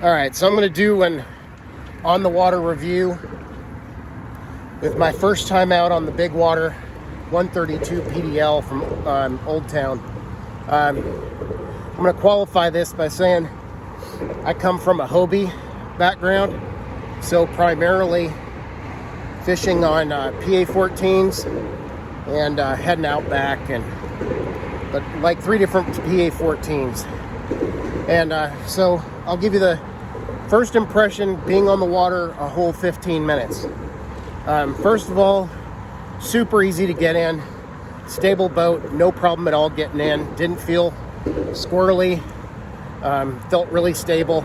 All right, so I'm going to do an on-the-water review with my first time out on the Bigwater 132 PDL from Old Town. I'm going to qualify this by saying I come from a Hobie background, so primarily fishing on PA-14s and had an Outback, but like 3 different PA-14s. And so I'll give you the first impression being on the water a whole 15 minutes. First of all, super easy to get in. Stable boat, no problem at all getting in. Didn't feel squirrely. Felt really stable.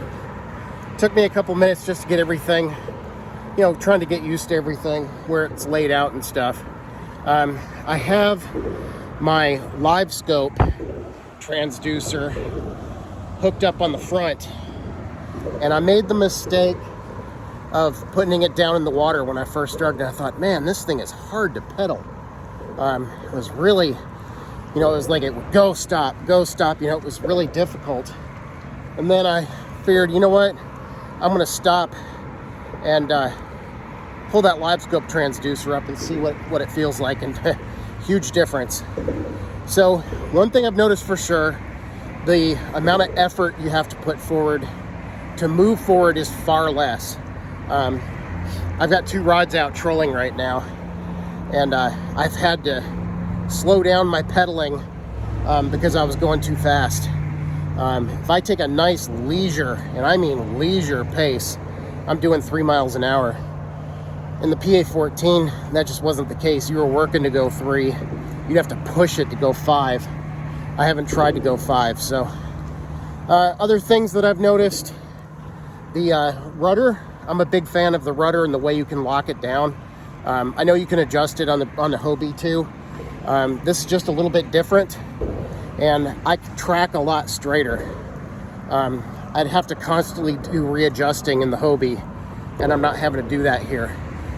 Took me a couple minutes just to get everything, trying to get used to everything, where it's laid out and stuff. I have my live scope transducer hooked up on the front, and I made the mistake of putting it down in the water when I first started. I thought, man, this thing is hard to pedal. It was really, it was like it would go, stop, it was really difficult. And then I figured, you know what, I'm going to stop and pull that live scope transducer up and see what it feels like, and huge difference. So one thing I've noticed for sure, the amount of effort you have to put forward to move forward is far less. I've got 2 rods out trolling right now, and I've had to slow down my pedaling because I was going too fast. If I take a nice leisure, and I mean leisure pace, I'm doing 3 miles an hour. In the PA-14, that just wasn't the case. You were working to go 3. You'd have to push it to go 5. I haven't tried to go 5. So other things that I've noticed, the rudder. I'm a big fan of the rudder and the way you can lock it down. I know you can adjust it on the Hobie too. This is just a little bit different, and I can track a lot straighter. I'd have to constantly do readjusting in the Hobie, and I'm not having to do that here.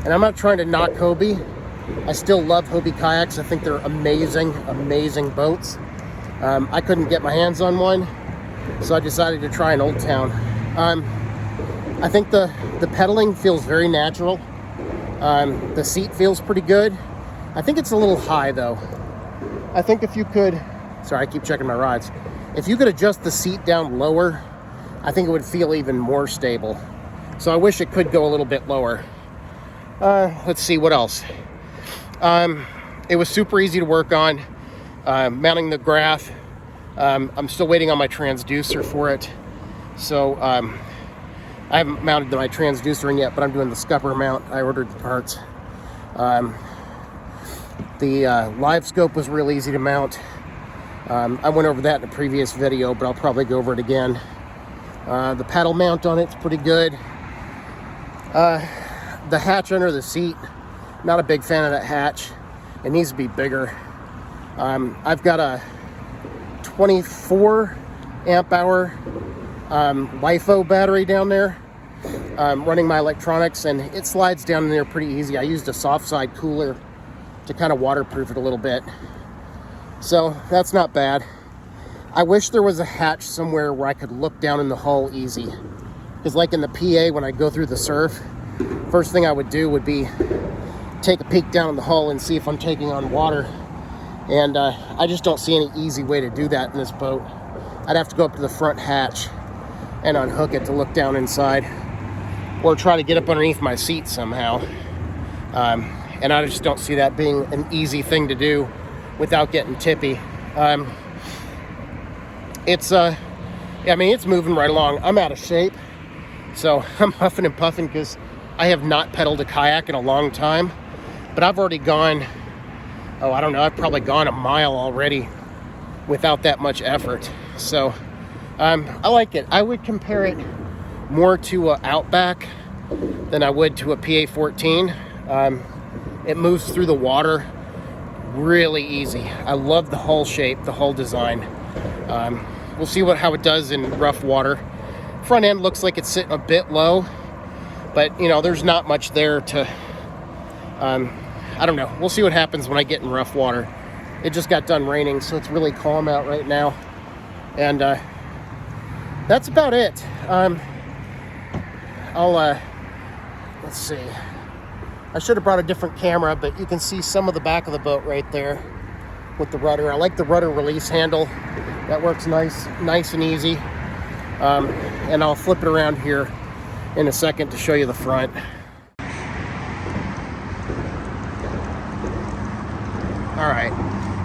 And I'm not trying to knock Hobie. I still love Hobie kayaks. I think they're amazing, amazing boats. I couldn't get my hands on one, so I decided to try an Old Town. I think the pedaling feels very natural. The seat feels pretty good. I think it's a little high though. I think if you could, sorry, I keep checking my rods. If you could adjust the seat down lower, I think it would feel even more stable. So I wish it could go a little bit lower. Let's see what else. It was super easy to work on. Mounting the graph. I'm still waiting on my transducer for it. So I haven't mounted my transducer in yet, but I'm doing the scupper mount. I ordered the parts. The live scope was real easy to mount. I went over that in a previous video, but I'll probably go over it again. The paddle mount on it's pretty good. The hatch under the seat, not a big fan of that hatch. It needs to be bigger. I've got a 24 amp hour LiFo battery down there, running my electronics, and it slides down in there pretty easy. I used a soft side cooler to kind of waterproof it a little bit, so that's not bad. I wish there was a hatch somewhere where I could look down in the hull easy, because like in the PA, when I go through the surf, first thing I would do would be take a peek down in the hull and see if I'm taking on water, and I just don't see any easy way to do that in this boat. I'd have to go up to the front hatch and unhook it to look down inside, or try to get up underneath my seat somehow. And I just don't see that being an easy thing to do without getting tippy. It's moving right along. I'm out of shape, so I'm huffing and puffing because I have not pedaled a kayak in a long time. But I've already gone, I've probably gone a mile already without that much effort. So I like it. I would compare it more to an Outback than I would to a PA-14. It moves through the water really easy. I love the hull shape, the hull design. We'll see how it does in rough water. Front end looks like it's sitting a bit low, but there's not much there to, I don't know. We'll see what happens when I get in rough water. It just got done raining, so it's really calm out right now. And that's about it. let's see. I should have brought a different camera, but you can see some of the back of the boat right there with the rudder. I like the rudder release handle. That works nice and easy. And I'll flip it around here in a second to show you the front. All right,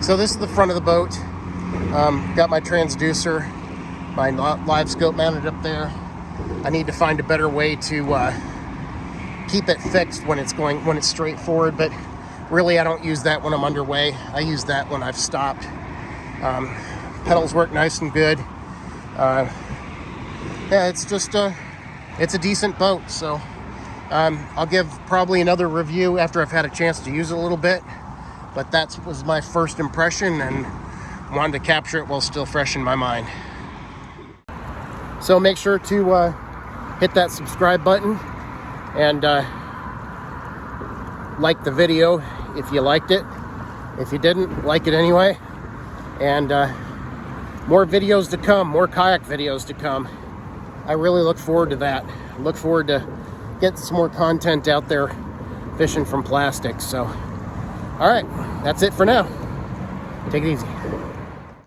so this is the front of the boat. Got my transducer, my live scope mounted up there. I need to find a better way to keep it fixed when it's straight forward, but really I don't use that when I'm underway. I use that when I've stopped. Pedals work nice and good. Yeah, it's just it's a decent boat. So I'll give probably another review after I've had a chance to use it a little bit. But that was my first impression, and wanted to capture it while still fresh in my mind. So make sure to hit that subscribe button and like the video if you liked it. If you didn't, like it anyway. And more videos to come, more kayak videos to come. I really look forward to that. I look forward to getting some more content out there fishing from plastics. So, all right, that's it for now. Take it easy.